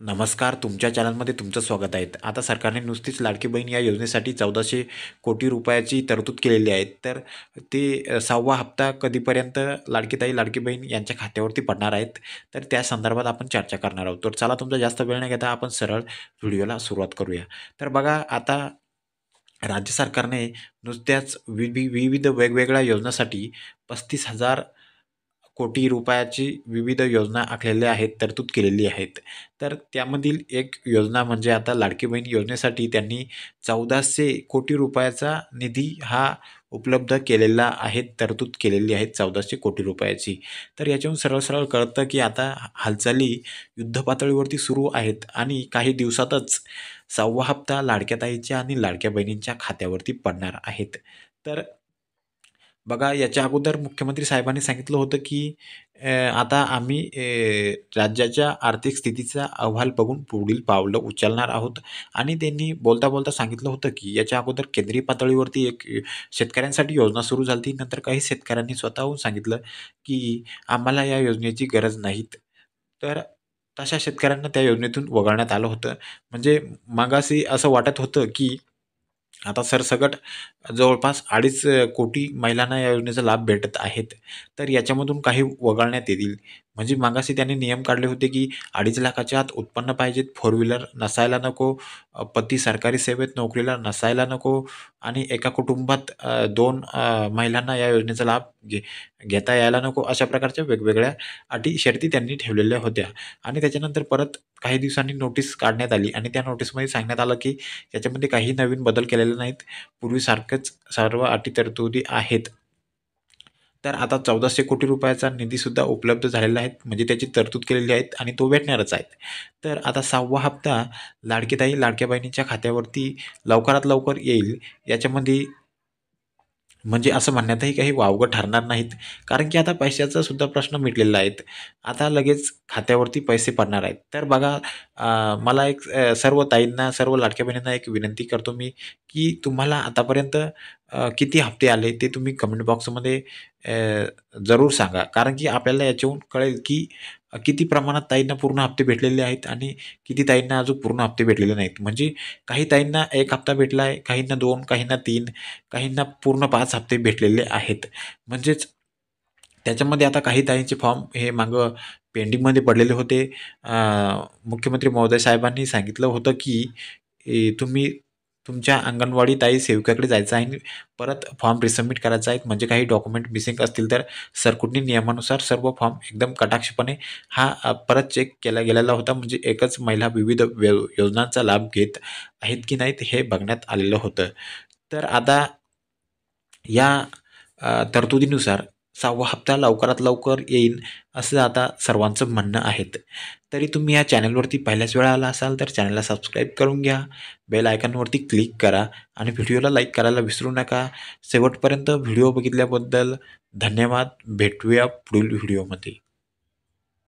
नमस्कार. तुमच्या चॅनलमध्ये तुमचं स्वागत आहे. आता सरकारने नुसतीच लाडकी बहीण या योजनेसाठी 1400 कोटी रुपयाची तरतूद केलेली आहे. तर ते 6वा हप्ता कधीपर्यंत लाडकी ताई, लाडकी बहीण यांच्या खात्यावरती पडणार आहेत. तर त्या संदर्भात आपण चर्चा करणार आहोत. तर चला तुमचा जास्त वेळ न घेता आपण सरळ व्हिडिओला सुरुवात करूया. तर बघा आता राज्य सरकारने नुसत्याच विविध वेगवेगळ्या योजनांसाठी 35,000 कोटी रुपयाची विविध योजना आखलेल्या आहेत, तरतूद केलेली आहेत. तर त्यामधील एक योजना म्हणजे आता लाडकी बहीण योजनेसाठी त्यांनी 1400 कोटी रुपयाचा निधी हा उपलब्ध केलेला आहे, तरतूद केलेली आहे 1400 कोटी रुपयाची. तर याच्यावरून सरळ-सरळ कळतं, की आता हालचाली युद्धपातळीवरती सुरू आहेत आणि काही दिवसातच 6वा हप्ता लाडक्या ताईच्या आणि लाडक्या बहिणींच्या खात्यावरती पडणार आहेत. तर बघा याच्या अगोदर मुख्यमंत्री साहेबांनी सांगितलं होतं, की आता आम्ही राज्याच्या आर्थिक स्थितीचा अहवाल बघून पुढील पावलं उचलणार आहोत आणि त्यांनी बोलता-बोलता सांगितलं होतं, की याच्या अगोदर केंद्रीय पातळीवरती एक शेतकऱ्यांसाठी योजना सुरू झाली होती. नंतर काही शेतकऱ्यांनी स्वतःहून सांगितलं, की आम्हाला या योजनेची गरज नाहीत. तर तशा शेतकऱ्यांना त्या योजनेतून वगळण्यात आलं होतं. म्हणजे मगाशी असं वाटत होतं, की आता सरसकट जवळपास 2.5 कोटी महिलांना या योजनेचा लाभ भेटत आहेत. तर याच्यामधून काही वगळण्यात येतील. म्हणजे मागाशी त्यांनी नियम काढले होते, की 2.5 लाखाच्या आत उत्पन्न पाहिजेत, फोर व्हीलर नसायला नको, पती सरकारी सेवेत नोकरीला नसायला नको आणि एका कुटुंबात 2 महिलांना या योजनेचा लाभ घेता यायला नको. अशा प्रकारच्या वेगवेगळ्या अटी शर्ती त्यांनी ठेवलेल्या होत्या आणि त्याच्यानंतर परत काही दिवसांनी नोटीस काढण्यात आली आणि त्या नोटीसमध्ये सांगण्यात आलं, की याच्यामध्ये काही नवीन बदल केलेले नाहीत. पूर्वीसारखंच सर्व अटी तरतुदी आहेत. तर आता 1400 कोटी रुपयाचा निधीसुद्धा उपलब्ध झालेला आहे. म्हणजे त्याची तरतूद केलेली आहे आणि तो भेटणारच आहे. तर आता 6वा हप्ता लाडकी ताई, लाडक्या बहिणीच्या खात्यावरती लवकरात लवकर येईल. याच्यामध्ये म्हणजे असं म्हणण्यातही काही वावगं ठरणार नाहीत. कारण की आता पैशाचा सुद्धा प्रश्न मिटलेला आहे. आता लगेच खात्यावरती पैसे पडणार आहेत. तर बघा मला एक सर्व ताईंना, सर्व लाडक्या बहिणींना एक विनंती करतो मी, की तुम्हाला आतापर्यंत किती हप्ते आले ते तुम्ही कमेंट बॉक्समध्ये जरूर सांगा. कारण की आपल्याला याच्यावरून कळेल, की किती प्रमाणात ताईंना पूर्ण हप्ते भेटलेले आहेत आणि किती ताईंना अजून पूर्ण हप्ते भेटलेले नाहीत. म्हणजे काही ताईंना 1 हप्ता भेटला आहे, काहींना 2, काहींना 3, काहींना पूर्ण 5 हप्ते भेटलेले आहेत. म्हणजेच त्याच्यामध्ये आता काही ताईंचे फॉर्म हे मागं पेंडिंगमध्ये पडलेले होते. मुख्यमंत्री महोदय साहेबांनी सांगितलं होतं, की तुम्ही तुमच्या अंगणवाडी ताई सेविकाकडे जायचं आहे आणि परत फॉर्म रिसबमिट करायचा आहे. म्हणजे काही डॉक्युमेंट मिसिंग असतील तर सरकुटणी नियमानुसार सर्व फॉर्म एकदम कटाक्षपणे हा परत चेक केला गेलेला होता. म्हणजे एकच महिला विविध योजनांचा लाभ घेत आहेत की नाहीत हे बघण्यात आलेलं होतं. तर आता या तरतुदीनुसार 6वा हप्ता लवकरात लवकर येईल, असं आता सर्वांचं म्हणणं आहे. तरी तुम्ही या चॅनलवरती पहिल्याच वेळा आला असाल, तर चॅनलला सबस्क्राईब करून घ्या. बेल आयकॉनवरती क्लिक करा आणि व्हिडिओला लाईक करायला विसरू नका. शेवटपर्यंत व्हिडिओ बघितल्याबद्दल धन्यवाद. भेटूया पुढील व्हिडिओमध्ये.